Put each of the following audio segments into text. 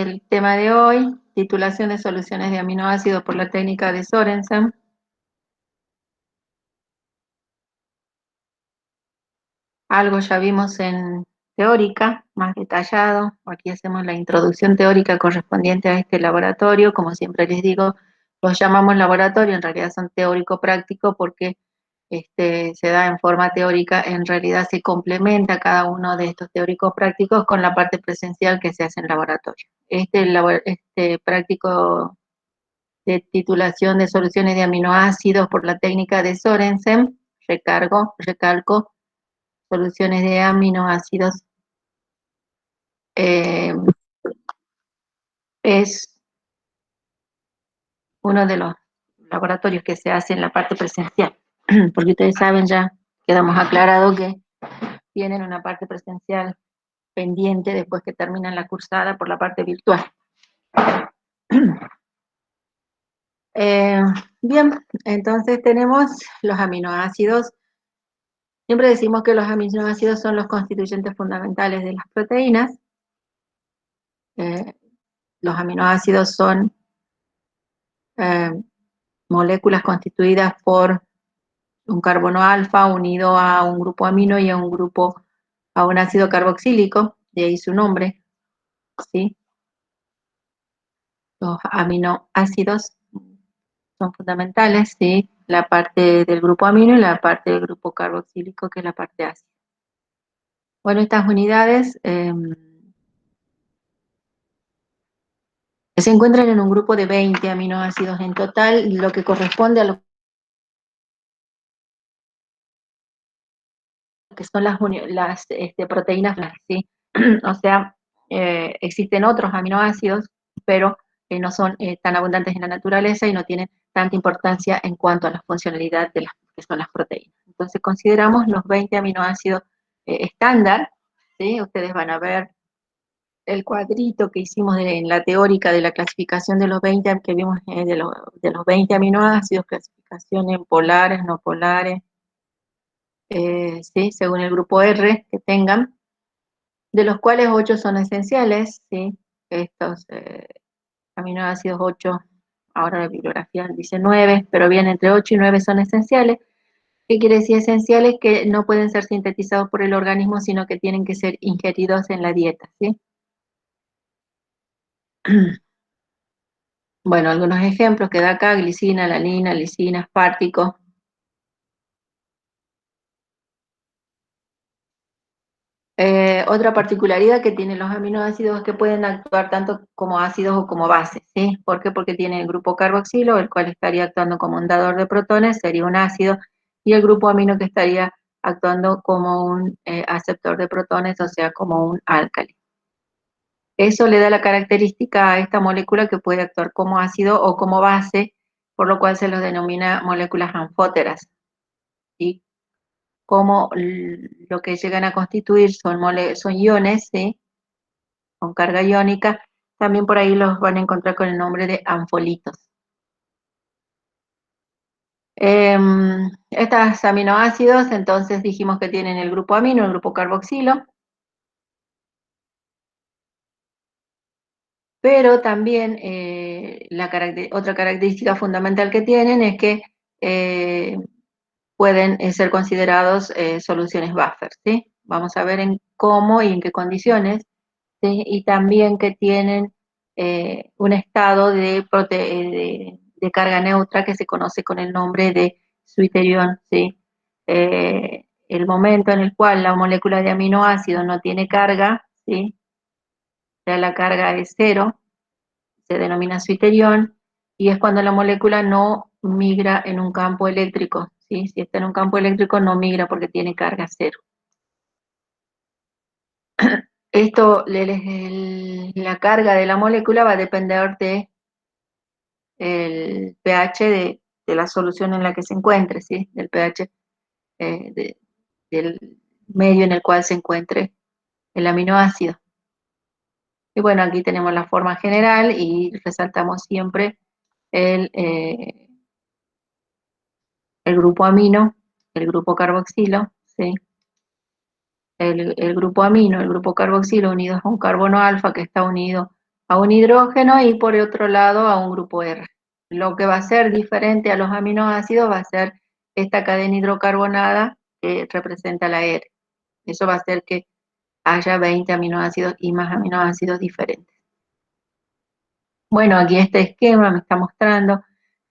el tema de hoy, titulación de soluciones de aminoácidos por la técnica de Sorensen. Algo ya vimos en teórica, más detallado. Aquí hacemos la introducción teórica correspondiente a este laboratorio. Como siempre les digo, los llamamos laboratorio, en realidad son teórico-práctico porque se da en forma teórica, en realidad se complementa cada uno de estos teóricos prácticos con la parte presencial que se hace en laboratorio. Este práctico de titulación de soluciones de aminoácidos por la técnica de Sorensen, recalco, soluciones de aminoácidos, es uno de los laboratorios que se hace en la parte presencial, porque ustedes saben, ya quedamos aclarado que tienen una parte presencial pendiente después que terminan la cursada por la parte virtual. Bien, entonces tenemos los aminoácidos. Siempre decimos que los aminoácidos son los constituyentes fundamentales de las proteínas. Los aminoácidos son moléculas constituidas por un carbono alfa unido a un grupo amino y a un ácido carboxílico, de ahí su nombre, ¿sí? Los aminoácidos son fundamentales, ¿sí? La parte del grupo amino y la parte del grupo carboxílico, que es la parte ácida. Bueno, estas unidades se encuentran en un grupo de 20 aminoácidos en total, lo que corresponde a lo que son las proteínas, ¿sí? O sea, existen otros aminoácidos, pero no son tan abundantes en la naturaleza y no tienen tanta importancia en cuanto a la funcionalidad de las que son las proteínas. Entonces consideramos los 20 aminoácidos estándar, ¿sí? Ustedes van a ver el cuadrito que hicimos en la teórica de la clasificación de los 20, que vimos de los 20 aminoácidos, clasificación en polares, no polares, ¿sí? Según el grupo R que tengan, de los cuales 8 son esenciales, ¿sí? Estos aminoácidos 8, ahora la bibliografía dice 9, pero bien, entre 8 y 9 son esenciales. ¿Qué quiere decir esenciales? Que no pueden ser sintetizados por el organismo, sino que tienen que ser ingeridos en la dieta, ¿sí? Bueno, algunos ejemplos que da acá: glicina, alanina, lisina, aspartico. Otra particularidad que tienen los aminoácidos es que pueden actuar tanto como ácidos o como bases, ¿sí? ¿Por qué? Porque tiene el grupo carboxilo, el cual estaría actuando como un dador de protones, sería un ácido, y el grupo amino, que estaría actuando como un aceptor de protones, o sea, como un álcali. Eso le da la característica a esta molécula que puede actuar como ácido o como base, por lo cual se los denomina moléculas anfóteras, ¿sí? Como lo que llegan a constituir son iones, ¿sí? Con carga iónica. También por ahí los van a encontrar con el nombre de anfolitos. Estos aminoácidos, entonces dijimos que tienen el grupo amino, el grupo carboxilo, pero también otra característica fundamental que tienen es que pueden ser considerados soluciones buffer, ¿sí? Vamos a ver en cómo y en qué condiciones, ¿sí? Y también que tienen un estado de carga neutra que se conoce con el nombre de zwitterion, ¿sí? El momento en el cual la molécula de aminoácido no tiene carga, ¿sí? O sea, la carga es cero, se denomina zwitterion, y es cuando la molécula no migra en un campo eléctrico, ¿sí? Si está en un campo eléctrico no migra porque tiene carga cero. Esto, la carga de la molécula va a depender de el pH de la solución en la que se encuentre, ¿sí? Del pH del medio en el cual se encuentre el aminoácido. Y bueno, aquí tenemos la forma general y resaltamos siempre el grupo amino, el grupo carboxilo, ¿sí? El grupo amino, el grupo carboxilo unidos a un carbono alfa que está unido a un hidrógeno y por otro lado a un grupo R. Lo que va a ser diferente a los aminoácidos va a ser esta cadena hidrocarbonada que representa la R. Eso va a hacer que haya 20 aminoácidos y más aminoácidos diferentes. Bueno, aquí este esquema me está mostrando,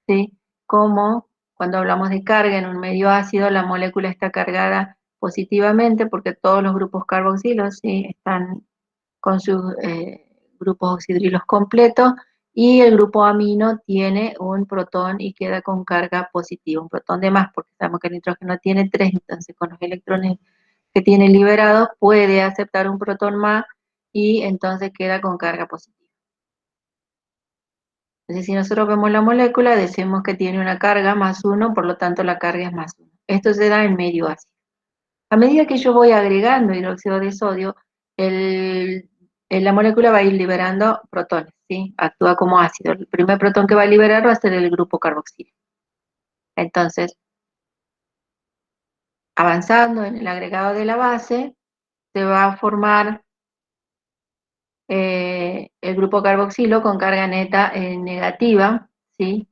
¿sí?, cómo cuando hablamos de carga en un medio ácido, la molécula está cargada positivamente porque todos los grupos carboxilos, ¿sí?, están con sus grupos oxidrilos completos, y el grupo amino tiene un protón y queda con carga positiva, un protón de más, porque sabemos que el nitrógeno tiene 3, entonces con los electrones que tiene liberados puede aceptar un protón más y entonces queda con carga positiva. Entonces si nosotros vemos la molécula, decimos que tiene una carga más 1, por lo tanto la carga es más 1. Esto se da en medio ácido. A medida que yo voy agregando hidróxido de sodio, la molécula va a ir liberando protones, ¿sí? Actúa como ácido. El primer protón que va a liberar va a ser el grupo carboxilo. Entonces, avanzando en el agregado de la base, se va a formar el grupo carboxilo con carga neta negativa, ¿sí?,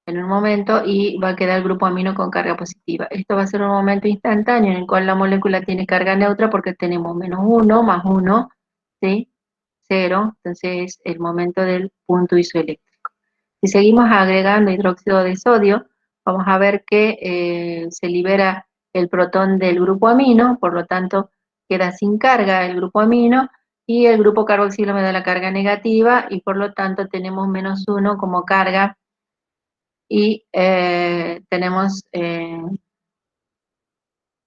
en un momento, y va a quedar el grupo amino con carga positiva. Esto va a ser un momento instantáneo en el cual la molécula tiene carga neutra porque tenemos menos 1 más 1, ¿sí?, 0, entonces es el momento del punto isoeléctrico. Si seguimos agregando hidróxido de sodio, vamos a ver que se libera el protón del grupo amino, por lo tanto queda sin carga el grupo amino, y el grupo carboxilo me da la carga negativa, y por lo tanto tenemos menos 1 como carga, y tenemos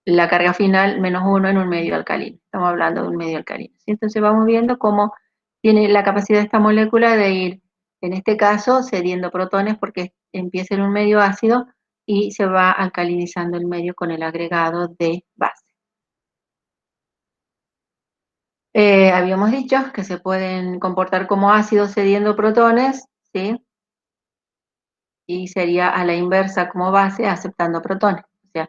la carga final menos 1 en un medio alcalino. Estamos hablando de un medio alcalino, ¿sí? Entonces vamos viendo cómo tiene la capacidad de esta molécula de ir, en este caso, cediendo protones porque empieza en un medio ácido y se va alcalinizando el medio con el agregado de base. Habíamos dicho que se pueden comportar como ácidos cediendo protones, ¿sí?, y sería a la inversa como base aceptando protones. O sea,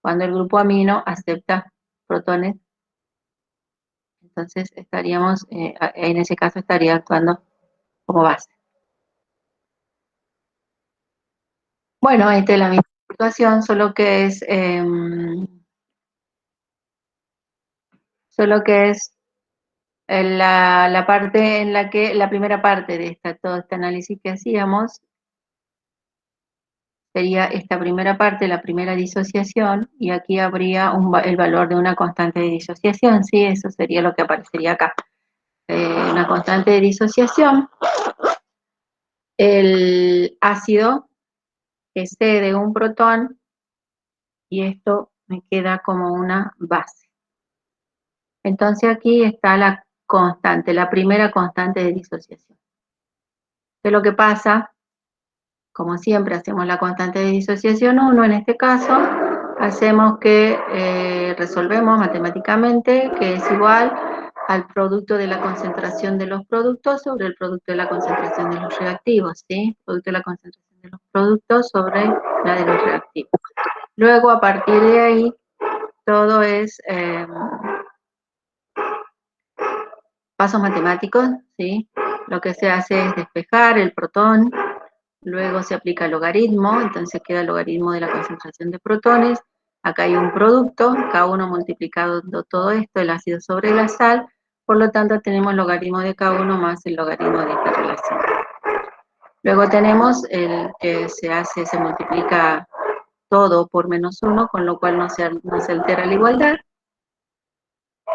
cuando el grupo amino acepta protones, entonces estaríamos, en ese caso estaría actuando como base. Bueno, esta es la misma situación, solo que es la parte en la que, la primera parte de todo este análisis que hacíamos, sería esta primera parte, la primera disociación, y aquí habría el valor de una constante de disociación, ¿sí? Eso sería lo que aparecería acá. Una constante de disociación, el ácido que cede un protón, y esto me queda como una base. Entonces aquí está la constante, la primera constante de disociación. ¿Qué es lo que pasa? Como siempre hacemos la constante de disociación 1, en este caso hacemos que resolvemos matemáticamente que es igual al producto de la concentración de los productos sobre el producto de la concentración de los reactivos, ¿sí? Producto de la concentración de los productos sobre la de los reactivos. Luego, a partir de ahí, todo es pasos matemáticos, ¿sí? Lo que se hace es despejar el protón, luego se aplica el logaritmo, entonces queda el logaritmo de la concentración de protones. Acá hay un producto, K1 multiplicado todo esto, el ácido sobre la sal, por lo tanto tenemos el logaritmo de K1 más el logaritmo de esta relación. Luego tenemos el que se multiplica todo por menos 1, con lo cual no se altera la igualdad.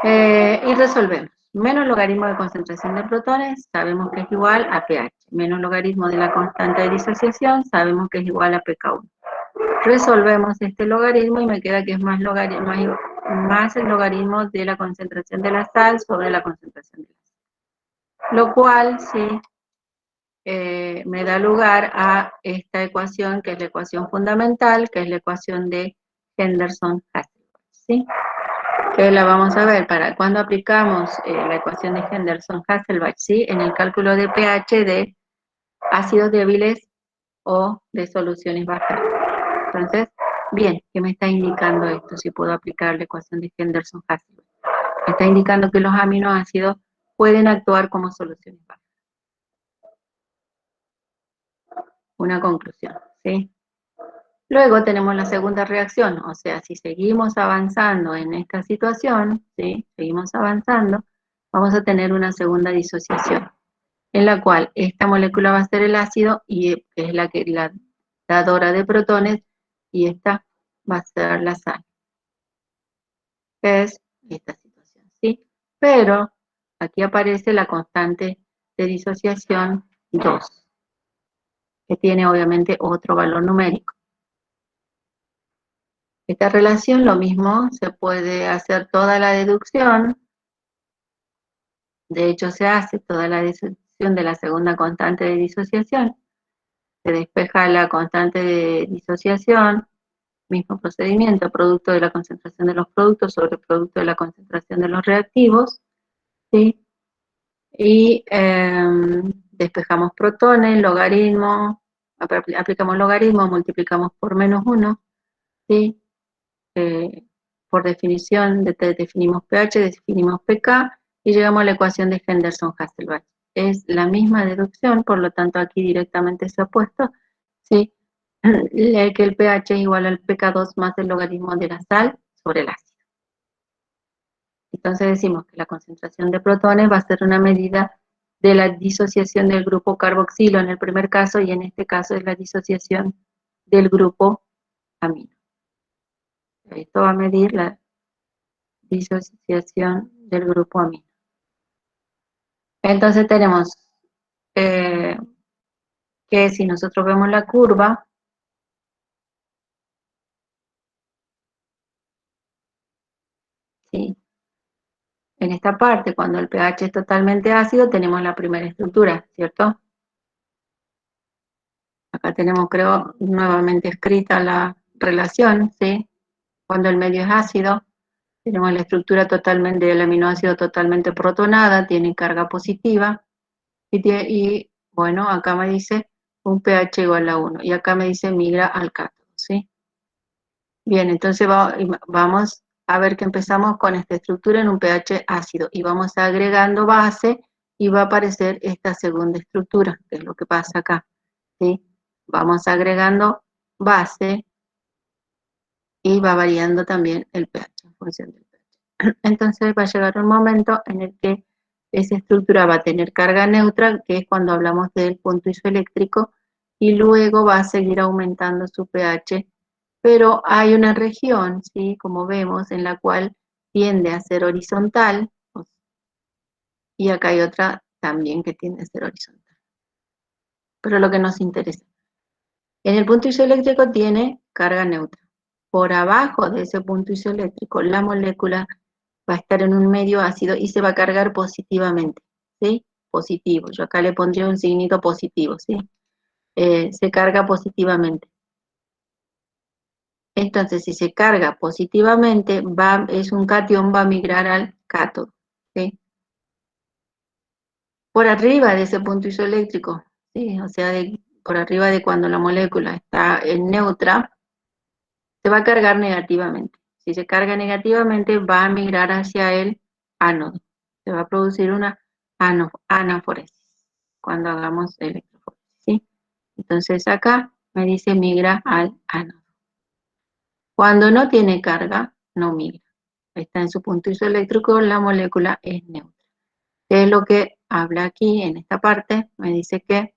Y resolvemos. Menos logaritmo de concentración de protones, sabemos que es igual a pH. Menos logaritmo de la constante de disociación, sabemos que es igual a pK1. Resolvemos este logaritmo y me queda que es más el logaritmo de la concentración de la sal sobre la concentración de la sal. Lo cual, sí, me da lugar a esta ecuación, que es la ecuación fundamental, que es la ecuación de Henderson-Hasselbalch, ¿sí? Que la vamos a ver para cuando aplicamos la ecuación de Henderson-Hasselbalch, ¿sí?, en el cálculo de pH de ácidos débiles o de soluciones bajas. Entonces, bien, ¿qué me está indicando esto? Si puedo aplicar la ecuación de Henderson-Hasselbalch. Me está indicando que los aminoácidos pueden actuar como soluciones bajas. una conclusión, ¿sí? Luego tenemos la segunda reacción, o sea, si seguimos avanzando en esta situación, ¿sí? Seguimos avanzando, vamos a tener una segunda disociación, en la cual esta molécula va a ser el ácido y es la dadora de protones, y esta va a ser la sal, que es esta situación, ¿sí? Pero aquí aparece la constante de disociación 2, que tiene obviamente otro valor numérico. Esta relación, lo mismo, se puede hacer toda la deducción, de hecho se hace toda la deducción de la segunda constante de disociación, se despeja la constante de disociación, mismo procedimiento, producto de la concentración de los productos sobre producto de la concentración de los reactivos, ¿sí? Y despejamos protones, logaritmo, aplicamos logaritmo, multiplicamos por -1, ¿sí? Por definición, definimos pH, definimos pK y llegamos a la ecuación de Henderson-Hasselbalch. Es la misma deducción, por lo tanto aquí directamente se ha puesto, ¿sí? Que el pH es igual al pK2 más el logaritmo de la sal sobre el ácido. Entonces decimos que la concentración de protones va a ser una medida de la disociación del grupo carboxilo en el primer caso, y en este caso es la disociación del grupo amino. Esto va a medir la disociación del grupo amino. Entonces tenemos que si nosotros vemos la curva, ¿sí? En esta parte, cuando el pH es totalmente ácido, tenemos la primera estructura, ¿cierto? Acá tenemos, creo, nuevamente escrita la relación, ¿sí? Cuando el medio es ácido, tenemos la estructura totalmente del aminoácido totalmente protonada, tiene carga positiva, y bueno, acá me dice un pH igual a 1, y acá me dice migra al cátodo, ¿sí? Bien, entonces vamos a ver que empezamos con esta estructura en un pH ácido, y vamos agregando base, y va a aparecer esta segunda estructura, que es lo que pasa acá, ¿sí? Vamos agregando base, y va variando también el pH en función del pH. Entonces va a llegar un momento en el que esa estructura va a tener carga neutra, que es cuando hablamos del punto isoeléctrico, y luego va a seguir aumentando su pH, pero hay una región, ¿sí? Como vemos, en la cual tiende a ser horizontal, y acá hay otra también que tiende a ser horizontal. Pero lo que nos interesa, en el punto isoeléctrico tiene carga neutra. Por abajo de ese punto isoeléctrico, la molécula va a estar en un medio ácido y se va a cargar positivamente, ¿sí? Positivo. Yo acá le pondría un signito positivo, ¿sí? Se carga positivamente. Entonces, si se carga positivamente, es un catión, va a migrar al cátodo, ¿sí? Por arriba de ese punto isoeléctrico, ¿sí? O sea, por arriba de cuando la molécula está en neutra, se va a cargar negativamente. Si se carga negativamente, va a migrar hacia el ánodo. Se va a producir una anaforesis cuando hagamos electroforesis, ¿sí? Entonces acá me dice migra al ánodo. Cuando no tiene carga, no migra. Está en su punto isoeléctrico, la molécula es neutra. ¿Qué es lo que habla aquí en esta parte? Me dice que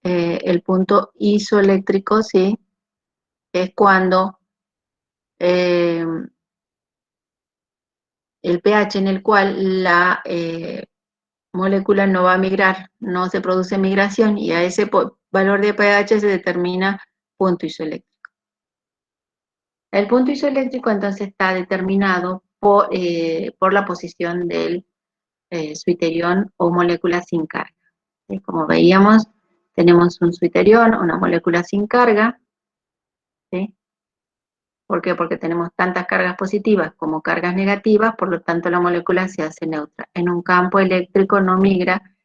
el punto isoeléctrico, ¿sí? Es cuando eh, el pH en el cual la molécula no va a migrar, no se produce migración, y a ese valor de pH se determina punto isoeléctrico. El punto isoeléctrico entonces está determinado por la posición del suiterión o molécula sin carga. ¿Sí? Como veíamos, tenemos un suiterión, una molécula sin carga, ¿sí? ¿Por qué? Porque tenemos tantas cargas positivas como cargas negativas, por lo tanto la molécula se hace neutra. En un campo eléctrico no migra,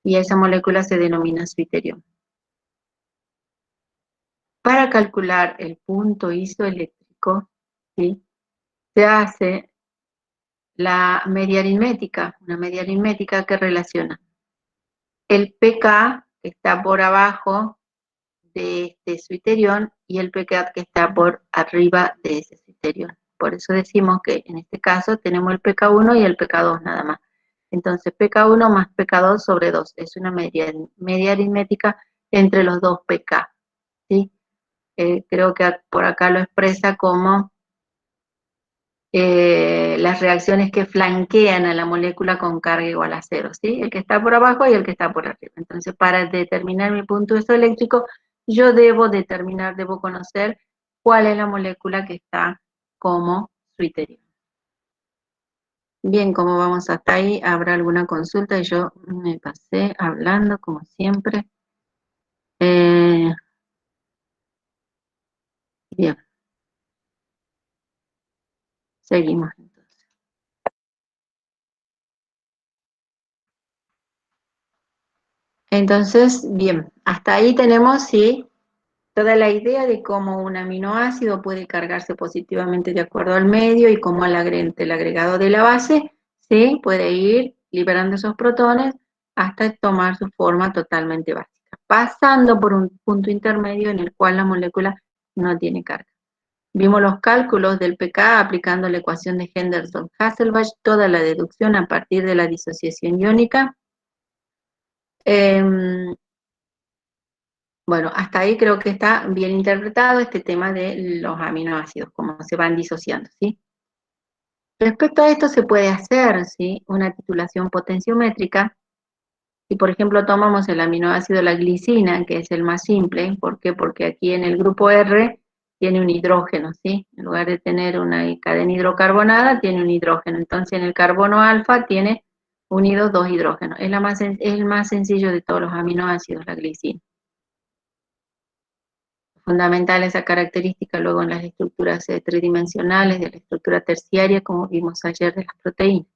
y esa molécula se denomina suiterión. Para calcular el punto isoeléctrico, ¿sí? Se hace una media aritmética que relaciona el pK, que está por abajo de este suiterión y el pKa que está por arriba de ese suiterión. Por eso decimos que en este caso tenemos el pK1 y el pK2 nada más. Entonces pK1 más pK2 sobre 2 es una media aritmética entre los dos pK. ¿Sí? Creo que por acá lo expresa como las reacciones que flanquean a la molécula con carga igual a cero, ¿sí? El que está por abajo y el que está por arriba. Entonces, para determinar mi punto isoeléctrico, yo debo conocer cuál es la molécula que está como suiterión. Bien, como vamos hasta ahí, habrá alguna consulta y yo me pasé hablando como siempre. Bien, seguimos. Entonces, bien, hasta ahí tenemos, sí, toda la idea de cómo un aminoácido puede cargarse positivamente de acuerdo al medio y cómo el agregado de la base, sí, puede ir liberando esos protones hasta tomar su forma totalmente básica, pasando por un punto intermedio en el cual la molécula no tiene carga. Vimos los cálculos del pK aplicando la ecuación de Henderson-Hasselbalch, toda la deducción a partir de la disociación iónica. Bueno, hasta ahí creo que está bien interpretado este tema de los aminoácidos, cómo se van disociando, ¿sí? Respecto a esto se puede hacer, ¿sí? Una titulación potenciométrica. Si, por ejemplo, tomamos el aminoácido la glicina, que es el más simple, ¿por qué? Porque aquí en el grupo R tiene un hidrógeno, ¿sí? En lugar de tener una cadena hidrocarbonada, tiene un hidrógeno. Entonces, en el carbono alfa tiene unidos dos hidrógenos. Es el más sencillo de todos los aminoácidos, la glicina. Fundamental esa característica luego en las estructuras tridimensionales de la estructura terciaria, como vimos ayer de las proteínas.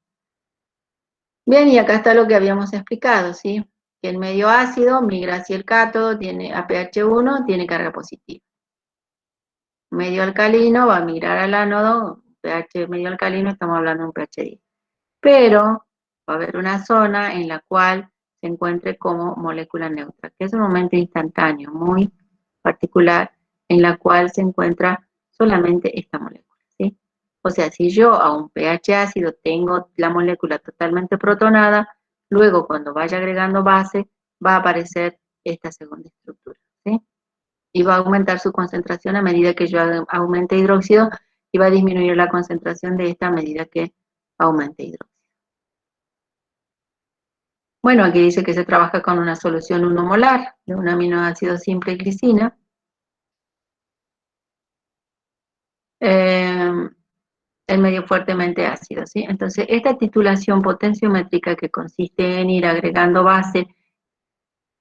Bien, y acá está lo que habíamos explicado, ¿sí? Que el medio ácido migra hacia el cátodo, tiene a pH 1, tiene carga positiva. Medio alcalino va a migrar al ánodo, pH medio alcalino, estamos hablando de un pH 10. Pero va a haber una zona en la cual se encuentre como molécula neutra, que es un momento instantáneo, muy particular, en la cual se encuentra solamente esta molécula, ¿sí? O sea, si yo a un pH ácido tengo la molécula totalmente protonada, luego cuando vaya agregando base, va a aparecer esta segunda estructura, ¿sí? Y va a aumentar su concentración a medida que yo aumente hidróxido y va a disminuir la concentración de esta a medida que aumente hidróxido. Bueno, aquí dice que se trabaja con una solución 1 molar de un aminoácido simple glicina. El medio fuertemente ácido, ¿sí? Entonces, esta titulación potenciométrica que consiste en ir agregando base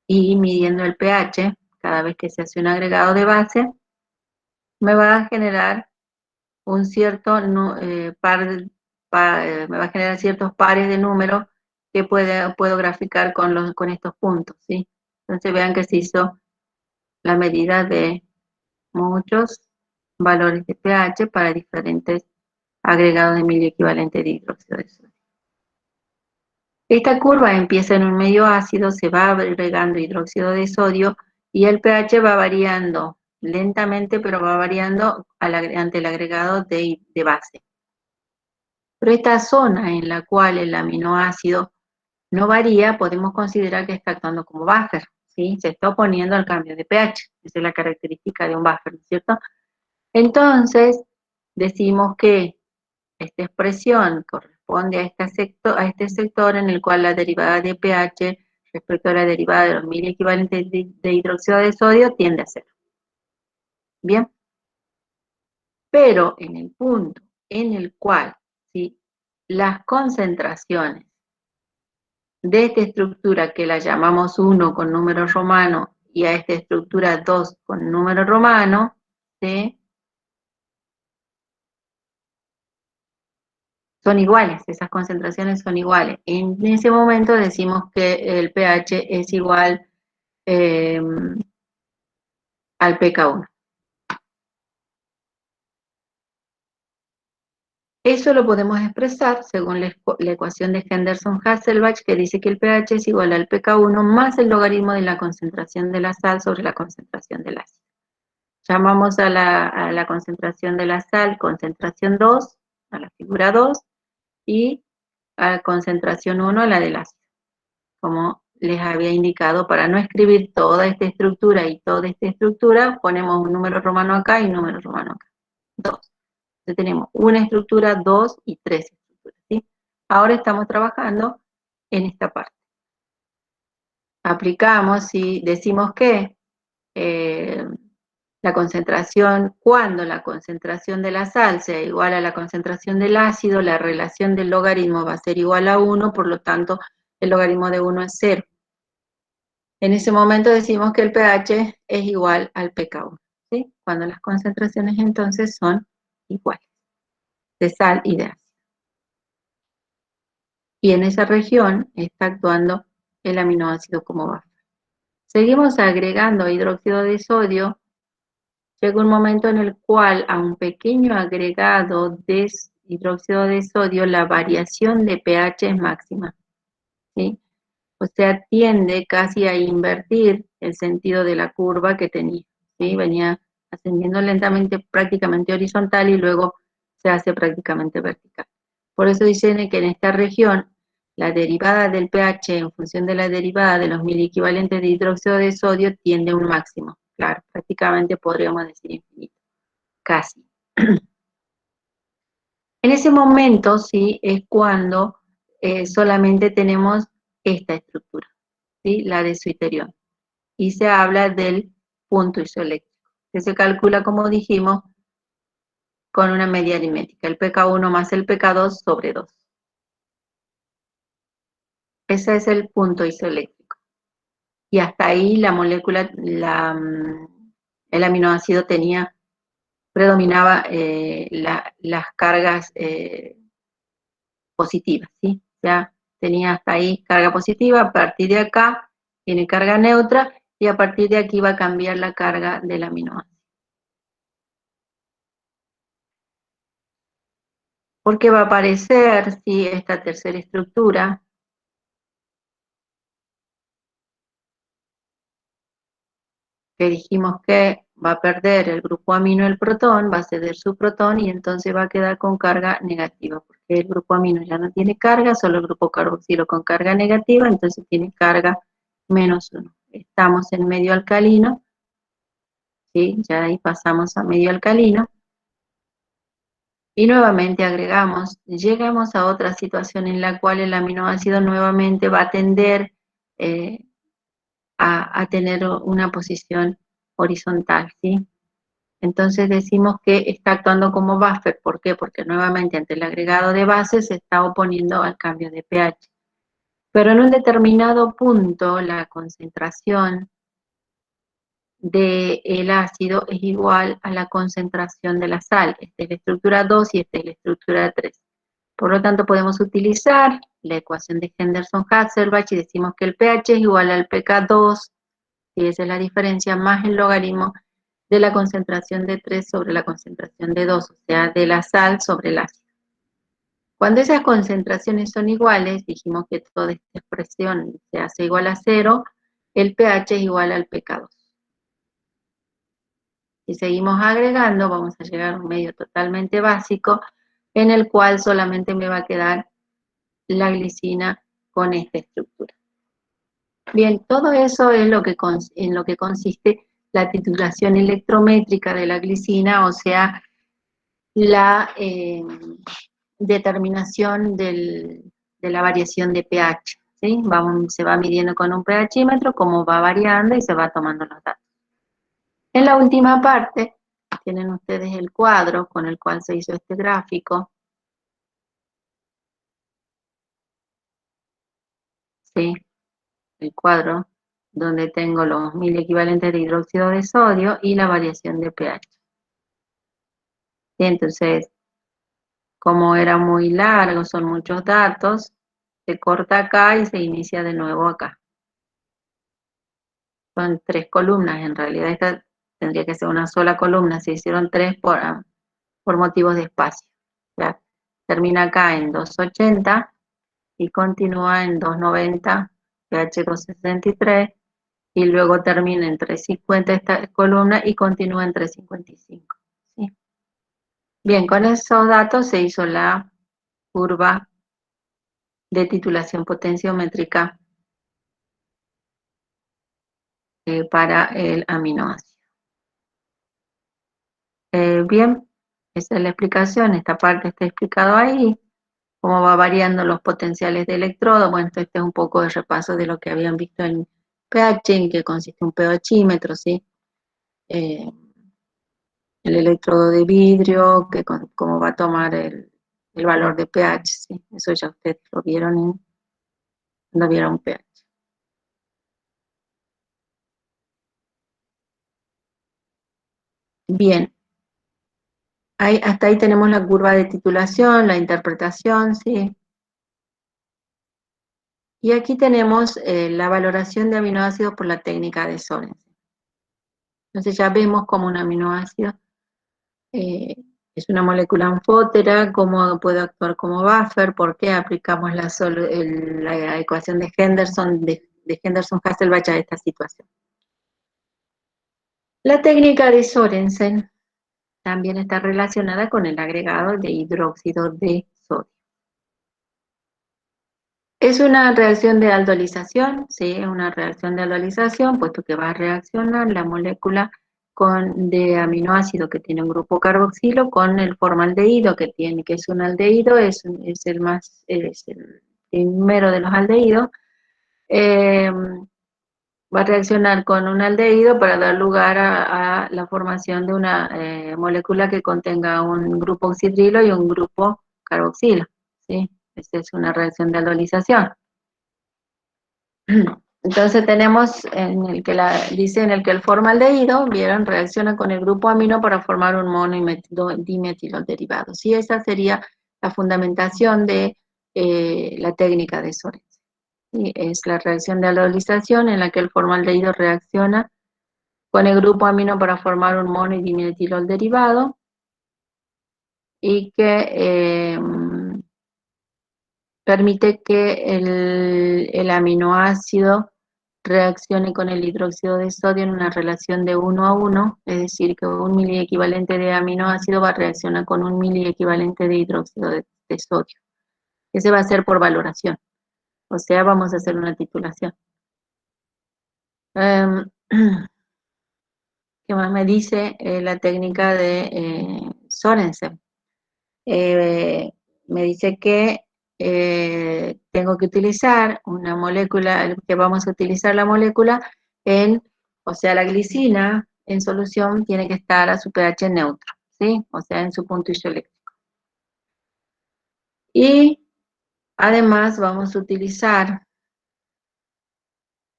y midiendo el pH cada vez que se hace un agregado de base, me va a generar un cierto me va a generar ciertos pares de números que puedo graficar con estos puntos, ¿sí? Entonces vean que se hizo la medida de muchos valores de pH para diferentes agregados de milio equivalente de hidróxido de sodio. Esta curva empieza en un medio ácido, se va agregando hidróxido de sodio y el pH va variando lentamente, pero va variando ante el agregado de base. Pero esta zona en la cual el aminoácido no varía, podemos considerar que está actuando como buffer, ¿sí? Se está oponiendo al cambio de pH, esa es la característica de un buffer, ¿no es cierto? Entonces, decimos que esta expresión corresponde a este sector en el cual la derivada de pH respecto a la derivada de los mil equivalentes de hidróxido de sodio tiende a cero. Bien, pero en el punto en el cual, ¿sí?, las concentraciones de esta estructura que la llamamos 1 con número romano y a esta estructura 2 con número romano, ¿sí?, son iguales, esas concentraciones son iguales. En ese momento decimos que el pH es igual al pK1. Eso lo podemos expresar según la ecuación de Henderson-Hasselbalch, que dice que el pH es igual al pK1 más el logaritmo de la concentración de la sal sobre la concentración del ácido. Llamamos a la concentración de la sal concentración 2, a la figura 2, y a la concentración 1, a la del ácido. Como les había indicado, para no escribir toda esta estructura y toda esta estructura, ponemos un número romano acá y un número romano acá. 2. Entonces tenemos una estructura, 2 y 3 estructuras, ¿sí? Ahora estamos trabajando en esta parte. Aplicamos y decimos que la concentración, cuando la concentración de la sal sea igual a la concentración del ácido, la relación del logaritmo va a ser igual a 1, por lo tanto, el logaritmo de 1 es 0. En ese momento decimos que el pH es igual al pK1, ¿sí? Cuando las concentraciones entonces son iguales, de sal y de ácido. Y en esa región está actuando el aminoácido como buffer. Seguimos agregando hidróxido de sodio. Llega un momento en el cual a un pequeño agregado de hidróxido de sodio la variación de pH es máxima, ¿sí? O sea, tiende casi a invertir el sentido de la curva que tenía, ¿sí? Venía ascendiendo lentamente, prácticamente horizontal, y luego se hace prácticamente vertical. Por eso dicen que en esta región la derivada del pH en función de la derivada de los miliequivalentes de hidróxido de sodio tiende a un máximo. Claro, prácticamente podríamos decir infinito. Casi. En ese momento, sí, es cuando solamente tenemos esta estructura, ¿sí? La de Zwitterion. Y se habla del punto isoeléctrico, que se calcula, como dijimos, con una media aritmética, el pK1 más el pK2 sobre 2. Ese es el punto isoeléctrico. Y hasta ahí la molécula, el aminoácido predominaba las cargas positivas, ¿sí? Ya tenía hasta ahí carga positiva, a partir de acá tiene carga neutra, y a partir de aquí va a cambiar la carga del aminoácido. Porque va a aparecer, ¿sí?, esta tercera estructura, que dijimos que va a perder el grupo amino el protón, va a ceder su protón y entonces va a quedar con carga negativa, porque el grupo amino ya no tiene carga, solo el grupo carboxilo con carga negativa, entonces tiene carga -1. Estamos en medio alcalino, ¿sí? Ya ahí pasamos a medio alcalino, y nuevamente agregamos, llegamos a otra situación en la cual el aminoácido nuevamente va a tender a tener una posición horizontal, ¿sí? Entonces decimos que está actuando como buffer. ¿Por qué? Porque nuevamente ante el agregado de bases se está oponiendo al cambio de pH. Pero en un determinado punto la concentración del ácido es igual a la concentración de la sal. Esta es la estructura 2 y esta es la estructura 3. Por lo tanto, podemos utilizar la ecuación de Henderson-Hasselbalch y decimos que el pH es igual al pK2, y esa es la diferencia, más el logaritmo de la concentración de 3 sobre la concentración de 2, o sea, de la sal sobre el ácido. Cuando esas concentraciones son iguales, dijimos que toda esta expresión se hace igual a 0, el pH es igual al pK2. Si seguimos agregando, vamos a llegar a un medio totalmente básico, en el cual solamente me va a quedar la glicina con esta estructura. Bien, todo eso es en lo que consiste la titulación electrométrica de la glicina, o sea, la determinación de la variación de pH, ¿sí? Se va midiendo con un pHímetro cómo va variando y se va tomando los datos. En la última parte tienen ustedes el cuadro con el cual se hizo este gráfico, ¿sí? El cuadro donde tengo los 1000 equivalentes de hidróxido de sodio y la variación de pH. ¿Sí? Entonces, como era muy largo, son muchos datos, se corta acá y se inicia de nuevo acá. Son 3 columnas, en realidad esta tendría que ser una sola columna, se hicieron 3 por motivos de espacio, ¿ya? termina acá en 280 y continúa en 290, pH 263, y luego termina en 350 esta columna y continúa en 355. ¿Sí? Bien, con esos datos se hizo la curva de titulación potenciométrica para el aminoácido. Bien, esa es la explicación, esta parte está explicado ahí, cómo va variando los potenciales de electrodo. Bueno, este es un poco de repaso de lo que habían visto en pH, en que consiste un pHímetro, ¿sí? El electrodo de vidrio, cómo va a tomar el valor de pH, ¿sí? Eso ya ustedes lo vieron cuando vieron pH. Bien, hasta ahí tenemos la curva de titulación, la interpretación, ¿sí? Y aquí tenemos la valoración de aminoácidos por la técnica de Sorensen. Entonces ya vemos cómo un aminoácido eh, es una molécula anfótera, cómo puede actuar como buffer, por qué aplicamos la ecuación de Henderson, de Henderson-Hasselbalch a esta situación. La técnica de Sorensen también está relacionada con el agregado de hidróxido de sodio. Es una reacción de aldolización, sí, es una reacción de aldolización, puesto que va a reaccionar la molécula de aminoácido que tiene un grupo carboxilo con el formaldehído que es un aldehído, es el primero de los aldehídos. Va a reaccionar con un aldehído para dar lugar a la formación de una molécula que contenga un grupo oxidrilo y un grupo carboxilo, ¿sí? Esta es una reacción de aldolización. Entonces tenemos dice en el que el formaldehído, vieron, reacciona con el grupo amino para formar un mono y dimetilderivado. Sí, esa sería la fundamentación de la técnica de Sorensen. ¿Sí? Es la reacción de aldolización en la que el formaldehído reacciona con el grupo amino para formar un mono y dimetilderivado y que permite que el aminoácido reaccione con el hidróxido de sodio en una relación de 1 a 1, es decir, que un miliequivalente de aminoácido va a reaccionar con un miliequivalente de hidróxido de sodio. Ese va a ser por valoración, o sea, vamos a hacer una titulación. ¿Qué más me dice la técnica de Sorensen? Me dice que tengo que utilizar una molécula, que vamos a utilizar la molécula o sea, la glicina en solución tiene que estar a su pH neutro, ¿sí? O sea, en su punto isoeléctrico. Y además vamos a utilizar,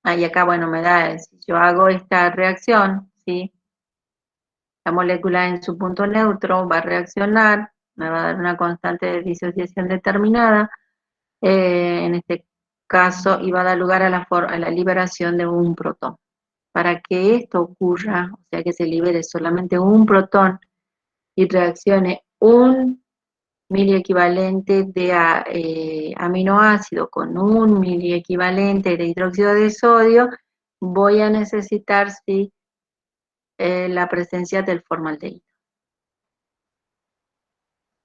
y acá, bueno, me da, si yo hago esta reacción, ¿sí? La molécula en su punto neutro va a reaccionar, me va a dar una constante de disociación determinada, en este caso, y va a dar lugar a la liberación de un protón. Para que esto ocurra, o sea que se libere solamente un protón y reaccione un miliequivalente de aminoácido con un miliequivalente de hidróxido de sodio, voy a necesitar, sí, la presencia del formaldehído.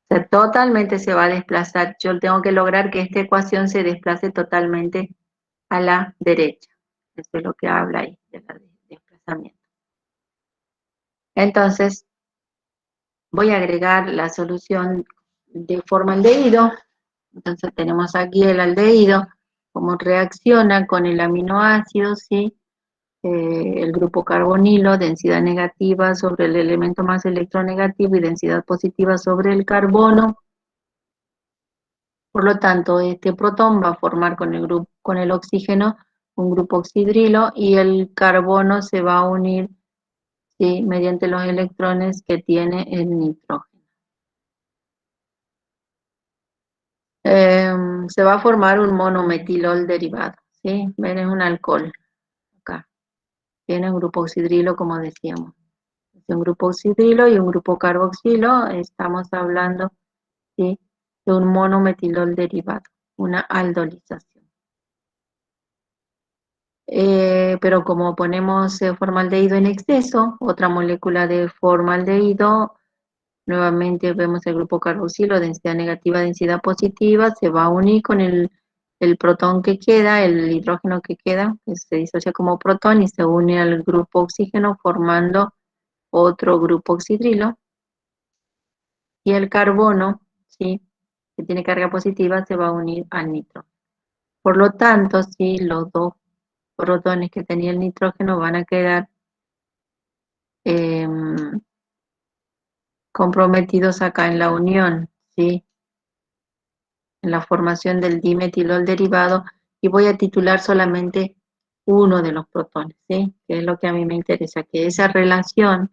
O sea, totalmente se va a desplazar. Yo tengo que lograr que esta ecuación se desplace totalmente a la derecha. Eso es lo que habla ahí, del desplazamiento. Entonces, voy a agregar la solución de formaldehído. Entonces, tenemos aquí el aldehído, cómo reacciona con el aminoácido, ¿sí? El grupo carbonilo, densidad negativa sobre el elemento más electronegativo y densidad positiva sobre el carbono. Por lo tanto, este protón va a formar con el oxígeno un grupo oxidrilo y el carbono se va a unir, ¿sí?, mediante los electrones que tiene el nitrógeno. Se va a formar un monometilol derivado, ¿sí? Ven, es un alcohol acá. Tiene un grupo oxidrilo, como decíamos. Es un grupo oxidrilo y un grupo carboxilo. Estamos hablando, ¿sí?, de un monometilol derivado, una aldolización. Pero como ponemos formaldehído en exceso, otra molécula de formaldehído, nuevamente vemos el grupo carboxilo, densidad negativa, densidad positiva, se va a unir con el protón que queda, el hidrógeno que queda, que se disocia como protón y se une al grupo oxígeno formando otro grupo oxidrilo. Y el carbono, ¿sí?, que tiene carga positiva, se va a unir al nitrógeno. Por lo tanto, ¿sí?, los dos protones que tenía el nitrógeno van a quedar comprometidos acá en la unión, ¿sí?, en la formación del dimetilol derivado, y voy a titular solamente uno de los protones, ¿sí?, que es lo que a mí me interesa, que esa relación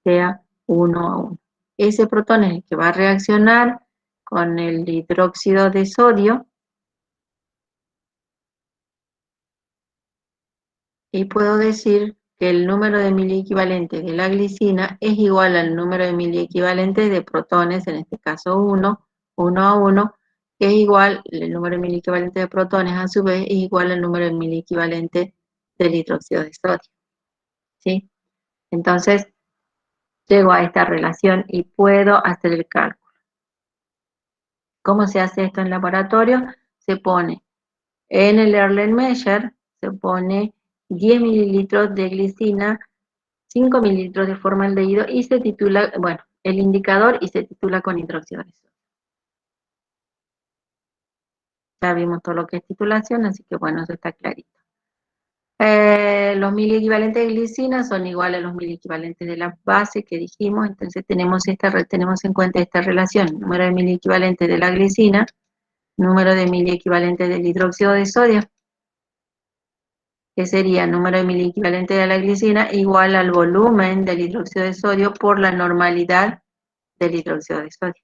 sea 1 a 1. Ese protón es el que va a reaccionar con el hidróxido de sodio, y puedo decir que el número de miliequivalentes de la glicina es igual al número de miliequivalentes de protones, en este caso 1 a 1, que es igual, el número de miliequivalentes de protones a su vez es igual al número de miliequivalentes del hidróxido de sodio, ¿sí? Entonces, llego a esta relación y puedo hacer el cálculo. ¿Cómo se hace esto en laboratorio? Se pone en el Erlenmeyer, se pone 10 mililitros de glicina, 5 mililitros de formaldehído y se titula, bueno, el indicador, y se titula con hidróxido de sodio. Ya vimos todo lo que es titulación, así que bueno, eso está clarito. Los miliequivalentes de glicina son iguales a los miliequivalentes de la base que dijimos, entonces tenemos en cuenta esta relación, número de miliequivalentes de la glicina, número de miliequivalentes del hidróxido de sodio, que sería el número de miliequivalentes de la glicina igual al volumen del hidróxido de sodio por la normalidad del hidróxido de sodio.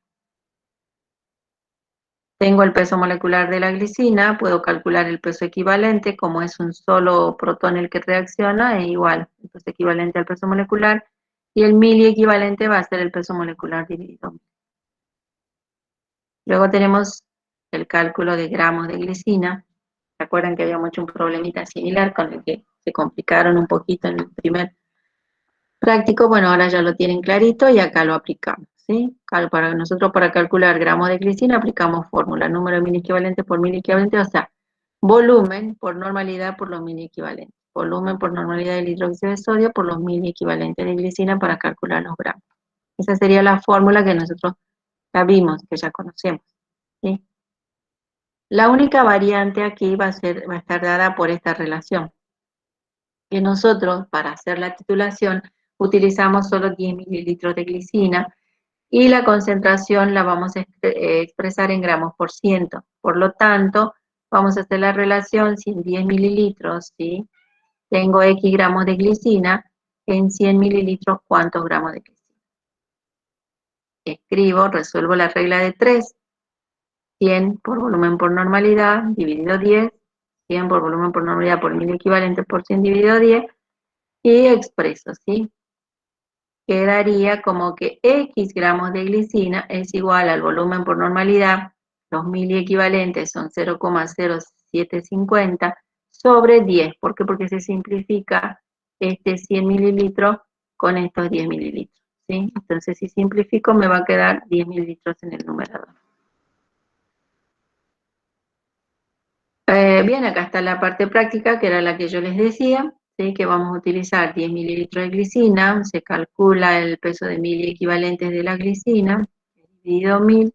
Tengo el peso molecular de la glicina, puedo calcular el peso equivalente, como es un solo protón el que reacciona, es igual el peso equivalente al peso molecular, y el miliequivalente va a ser el peso molecular dividido. Luego tenemos el cálculo de gramos de glicina. ¿Se acuerdan que habíamos hecho un problemita similar con el que se complicaron un poquito en el primer práctico? Bueno, ahora ya lo tienen clarito y acá lo aplicamos, ¿sí? Nosotros para calcular gramos de glicina aplicamos fórmula, número de miliequivalentes por miliequivalente, o sea, volumen por normalidad por los miliequivalentes, volumen por normalidad del hidróxido de sodio por los miliequivalentes de glicina para calcular los gramos. Esa sería la fórmula que nosotros ya vimos, que ya conocemos, ¿sí? La única variante aquí va a estar dada por esta relación, que nosotros para hacer la titulación utilizamos solo 10 mililitros de glicina y la concentración la vamos a expresar en gramos por ciento. Por lo tanto, vamos a hacer la relación, si en 10 mililitros, ¿sí?, tengo X gramos de glicina, en 100 mililitros, ¿cuántos gramos de glicina? Escribo, resuelvo la regla de 3, 100 por volumen por normalidad, dividido 10, 100 por volumen por normalidad por mil equivalente por 100 dividido 10, y expreso, ¿sí? Quedaría como que X gramos de glicina es igual al volumen por normalidad, los miliequivalentes son 0,0750 sobre 10. ¿Por qué? Porque se simplifica este 100 mililitros con estos 10 mililitros, ¿sí? Entonces, si simplifico, me va a quedar 10 mililitros en el numerador. Bien, acá está la parte práctica, que era la que yo les decía, ¿sí?, que vamos a utilizar 10 mililitros de glicina, se calcula el peso de mil equivalentes de la glicina, dividido 1000.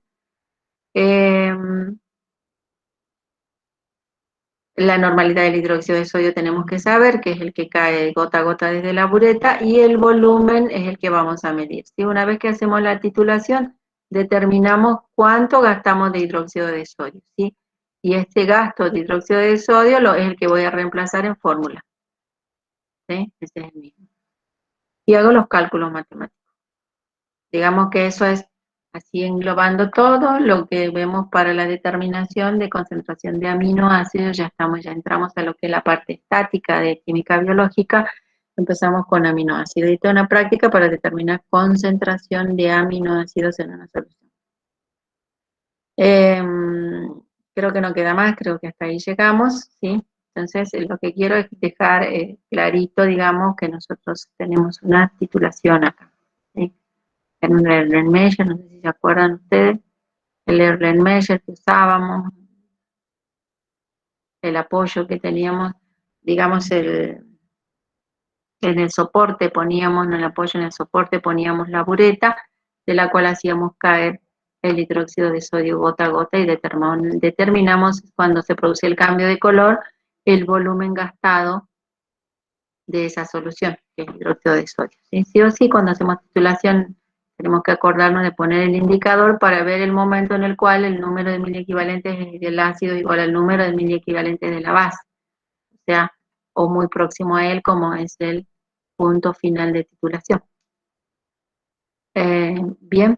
La normalidad del hidróxido de sodio tenemos que saber, que es el que cae gota a gota desde la bureta, y el volumen es el que vamos a medir, ¿sí? Una vez que hacemos la titulación, determinamos cuánto gastamos de hidróxido de sodio, ¿sí? Y este gasto de hidróxido de sodio es el que voy a reemplazar en fórmula, ¿sí? Ese es el mismo. Y hago los cálculos matemáticos. Digamos que eso es así englobando todo lo que vemos para la determinación de concentración de aminoácidos. Ya entramos a lo que es la parte estática de química biológica. Empezamos con aminoácidos y toda una práctica para determinar concentración de aminoácidos en una solución. Creo que no queda más, creo que hasta ahí llegamos, ¿sí? Entonces, lo que quiero es dejar clarito, digamos, que nosotros tenemos una titulación acá, ¿sí? En un Learning Measure, no sé si se acuerdan ustedes, el Learning Measure que usábamos, el apoyo que teníamos, digamos, en el soporte poníamos, en el apoyo en el soporte poníamos la bureta, de la cual hacíamos caer el hidróxido de sodio gota a gota y determinamos cuando se produce el cambio de color el volumen gastado de esa solución, que es el hidróxido de sodio. ¿Sí? Sí o sí, cuando hacemos titulación tenemos que acordarnos de poner el indicador para ver el momento en el cual el número de miliequivalentes del ácido es igual al número de miliequivalentes de la base, o sea, o muy próximo a él como es el punto final de titulación. Bien,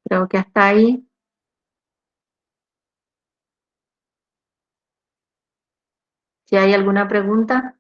creo que hasta ahí. Si hay alguna pregunta.